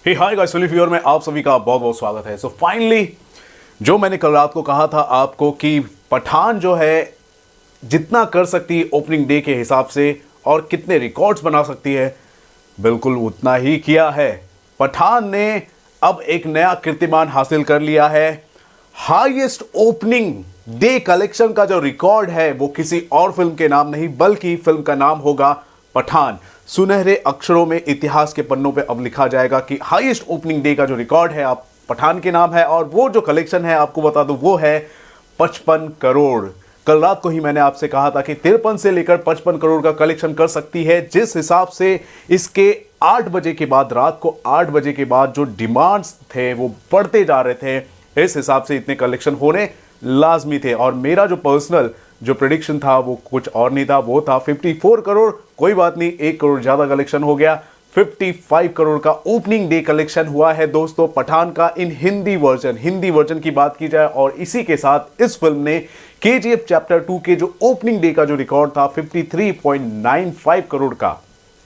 हे hi guys, फिल्मी fever में आप सभी का बहुत बहुत स्वागत है। सो फाइनली जो मैंने कल रात को कहा था आपको कि पठान जो है जितना कर सकती है ओपनिंग डे के हिसाब से और कितने रिकॉर्ड्स बना सकती है, बिल्कुल उतना ही किया है। पठान ने अब एक नया कीर्तिमान हासिल कर लिया है। हाईएस्ट ओपनिंग डे कलेक्शन का जो रिकॉर्ड है वो किसी और फिल्म के नाम नहीं बल्कि फिल्म का नाम होगा पठान। सुनहरे अक्षरों में इतिहास के पन्नों पे अब लिखा जाएगा कि हाईएस्ट ओपनिंग डे का जो रिकॉर्ड है आप पठान के नाम है, और वो जो कलेक्शन है आपको बता दूं वो है 55 करोड़। कल रात को ही मैंने आपसे कहा था कि 53 से लेकर 55 करोड़ का कलेक्शन कर सकती है। जिस हिसाब से इसके 8 बजे के बाद, रात को 8 बजे के बाद जो डिमांड्स थे वो बढ़ते जा रहे थे, इस हिसाब से इतने कलेक्शन होने लाजमी थे। और मेरा जो पर्सनल जो प्रेडिक्शन था वो कुछ और नहीं था, वो था 54 करोड़। कोई बात नहीं, 1 करोड़ ज्यादा कलेक्शन हो गया। 55 करोड़ का ओपनिंग डे कलेक्शन हुआ है दोस्तों पठान का इन हिंदी वर्जन की बात की जाए। और इसी के साथ इस फिल्म ने KGF चैप्टर 2 के जो ओपनिंग डे का जो रिकॉर्ड था 53.95 करोड़ का,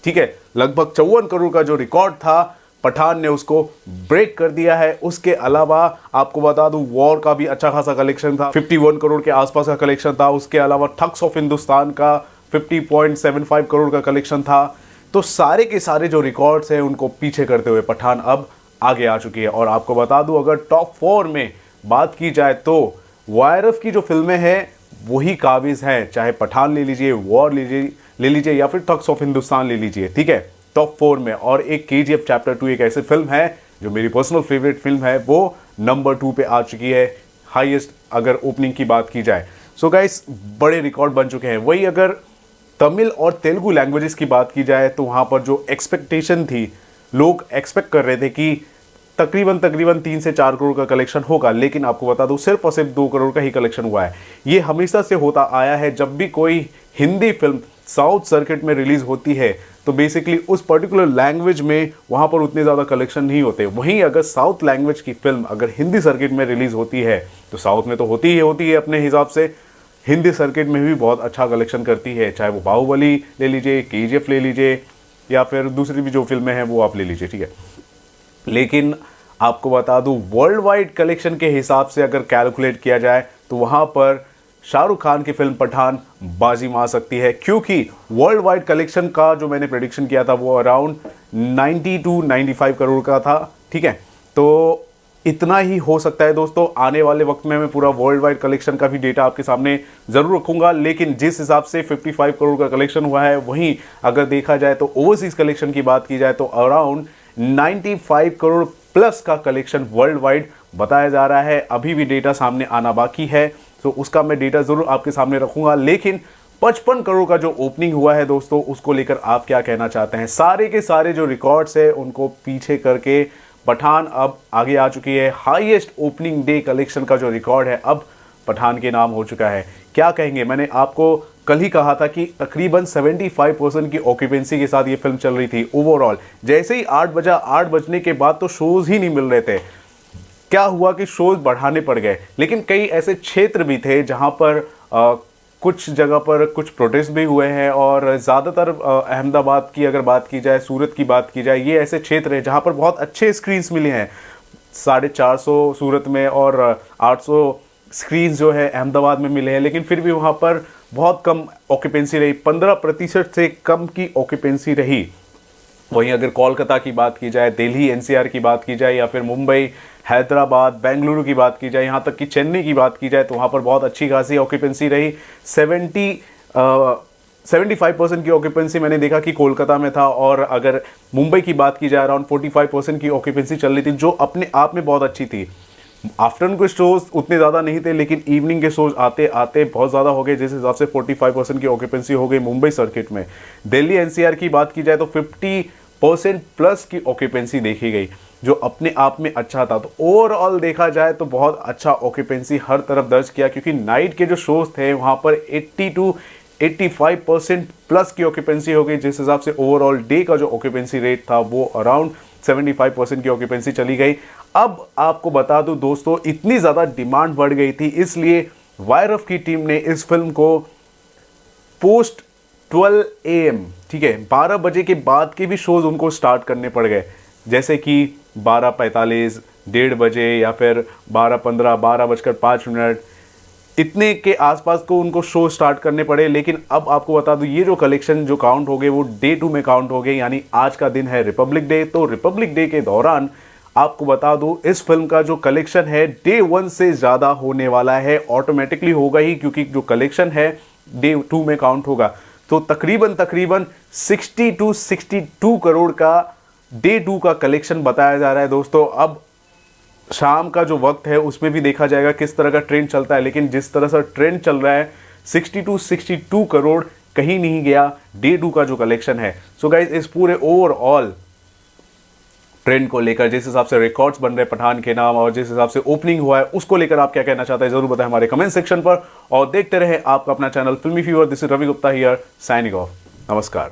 ठीक है, लगभग 54 करोड़ का जो रिकॉर्ड था पठान ने उसको ब्रेक कर दिया है। उसके अलावा आपको बता दूं वॉर का भी अच्छा खासा कलेक्शन था, 51 करोड़ के आसपास का कलेक्शन था। उसके अलावा ठग्स ऑफ हिंदुस्तान का 50.75 करोड़ का कलेक्शन था। तो सारे के सारे जो रिकॉर्ड्स हैं उनको पीछे करते हुए पठान अब आगे आ चुकी है। और आपको बता दूं अगर टॉप 4 में बात की जाए तो YRF की जो फिल्में हैं वही काबिज हैं, चाहे पठान ले लीजिए, वॉर ले लीजिए या फिर ठग्स ऑफ हिंदुस्तान ले लीजिए, ठीक है, टॉप 4 में। और एक KGF चैप्टर 2 एक ऐसी फिल्म है जो मेरी पर्सनल फेवरेट फिल्म है, वो नंबर 2 पे आ चुकी है हाईएस्ट अगर ओपनिंग की बात की जाए। सो गाइस, बड़े रिकॉर्ड बन चुके हैं। वही अगर तमिल और तेलुगु लैंग्वेजेस की बात की जाए तो वहां पर जो एक्सपेक्टेशन थी, लोग एक्सपेक्ट कर रहे थे कि तकरीबन 3 से 4 करोड़ का कलेक्शन होगा, लेकिन आपको बता दूं सिर्फ और सिर्फ 2 करोड़ का ही कलेक्शन हुआ है। ये हमेशा से होता आया है, जब भी कोई हिंदी फिल्म साउथ सर्किट में रिलीज होती है तो बेसिकली उस पर्टिकुलर लैंग्वेज में वहां पर उतने ज़्यादा कलेक्शन नहीं होते। वहीं अगर साउथ लैंग्वेज की फिल्म अगर हिंदी सर्किट में रिलीज होती है तो साउथ में तो होती ही है अपने हिसाब से, हिंदी सर्किट में भी बहुत अच्छा कलेक्शन करती है। चाहे वो बाहुबली ले लीजिए, KGF ले लीजिए या फिर दूसरी भी जो फिल्में हैं वो आप ले लीजिए, ठीक है। लेकिन आपको बता दूं वर्ल्ड वाइड कलेक्शन के हिसाब से अगर कैलकुलेट किया जाए तो वहां पर शाहरुख खान की फिल्म पठान बाजी मार सकती है, क्योंकि वर्ल्ड वाइड कलेक्शन का जो मैंने प्रेडिक्शन किया था वो अराउंड 90 to 95 करोड़ का था, ठीक है। तो इतना ही हो सकता है दोस्तों। आने वाले वक्त में मैं पूरा वर्ल्ड वाइड कलेक्शन का भी डेटा आपके सामने जरूर रखूंगा, लेकिन जिस हिसाब से 55 करोड़ का कलेक्शन हुआ है वहीं अगर देखा जाए तो ओवरसीज कलेक्शन की बात की जाए तो अराउंड 95 करोड़ प्लस का कलेक्शन वर्ल्ड वाइड बताया जा रहा है। अभी भी डेटा सामने आना बाकी है, तो उसका मैं डेटा जरूर आपके सामने रखूंगा। लेकिन 55 करोड़ का जो ओपनिंग हुआ है दोस्तों, उसको लेकर आप क्या कहना चाहते हैं? सारे के सारे जो रिकॉर्ड्स है उनको पीछे करके पठान अब आगे आ चुकी है। हाईएस्ट ओपनिंग डे कलेक्शन का जो रिकॉर्ड है अब पठान के नाम हो चुका है। क्या कहेंगे? मैंने आपको कल ही कहा था कि तकरीबन 75% की ऑक्यूपेंसी के साथ ये फिल्म चल रही थी ओवरऑल। जैसे ही 8 बजने के बाद तो शोज ही नहीं मिल रहे थे। क्या हुआ कि शोज बढ़ाने पड़ गए, लेकिन कई ऐसे क्षेत्र भी थे जहां पर कुछ जगह पर कुछ प्रोटेस्ट भी हुए हैं। और ज़्यादातर अहमदाबाद की अगर बात की जाए, सूरत की बात की जाए, ये ऐसे क्षेत्र है जहां पर बहुत अच्छे स्क्रीन्स मिले हैं। 450 सूरत में और 800 स्क्रीन्स जो है अहमदाबाद में मिले हैं, लेकिन फिर भी वहां पर बहुत कम ऑक्यूपेंसी रही, 15% से कम की ऑक्यूपेंसी रही। वहीं अगर कोलकाता की बात की जाए, दिल्ली NCR की बात की जाए या फिर मुंबई, हैदराबाद, बेंगलुरु की बात की जाए, यहाँ तक कि चेन्नई की बात की जाए तो वहाँ पर बहुत अच्छी खासी ऑक्यूपेंसी रही। 75% की ऑक्यूपेंसी मैंने देखा कि कोलकाता में था। और अगर मुंबई की बात की जाए अराउंड 45% की ऑक्यूपेंसी चल रही थी, जो अपने आप में बहुत अच्छी थी। आफ्टरनून के शोज उतने ज़्यादा नहीं थे, लेकिन इवनिंग के शोज आते आते बहुत ज़्यादा हो गए, जिस हिसाब से 45% की ऑक्यूपेंसी हो गई मुंबई सर्किट में। दिल्ली NCR की बात की जाए तो 50% प्लस की ऑक्यूपेंसी देखी गई, जो अपने आप में अच्छा था। तो ओवरऑल देखा जाए तो बहुत अच्छा ऑक्यूपेंसी हर तरफ दर्ज किया, क्योंकि नाइट के जो शोज थे वहाँ पर 80 to 85% प्लस की ऑक्यूपेंसी हो गई, जिस हिसाब से ओवरऑल डे का जो ऑक्यूपेंसी रेट था वो अराउंड 75% की ऑक्यूपेंसी चली गई। अब आपको बता दूं दोस्तों, इतनी ज़्यादा डिमांड बढ़ गई थी, इसलिए YRF की टीम ने इस फिल्म को पोस्ट 12 AM, ठीक है, 12 बजे के बाद के भी शोज उनको स्टार्ट करने पड़ गए। जैसे कि 12:45, 1:30 बजे या फिर 12:15, 12:05 इतने के आसपास को उनको शो स्टार्ट करने पड़े। लेकिन अब आपको बता दूं, ये जो कलेक्शन जो काउंट हो गए वो डे 2 में काउंट हो गए, यानी आज का दिन है रिपब्लिक डे। तो रिपब्लिक डे के दौरान आपको बता दूं, इस फिल्म का जो कलेक्शन है डे 1 से ज़्यादा होने वाला है। ऑटोमेटिकली होगा ही, क्योंकि जो कलेक्शन है डे 2 में काउंट होगा। तो तकरीबन 60 to 62 करोड़ का डे 2 का कलेक्शन बताया जा रहा है दोस्तों। अब शाम का जो वक्त है उसमें भी देखा जाएगा किस तरह का ट्रेंड चलता है, लेकिन जिस तरह से ट्रेंड चल रहा है 60 to 62 करोड़ कहीं नहीं गया डे 2 का जो कलेक्शन है। सो गाइज, इस पूरे ओवरऑल ट्रेंड को लेकर, जिस हिसाब से रिकॉर्ड्स बन रहे पठान के नाम और जिस हिसाब से ओपनिंग हुआ है, उसको लेकर आप क्या कहना चाहते हैं जरूर बताएं हमारे कमेंट सेक्शन पर। और देखते रहे आपका अपना channel Filmy Fever. This is Ravi Gupta here, signing off. नमस्कार।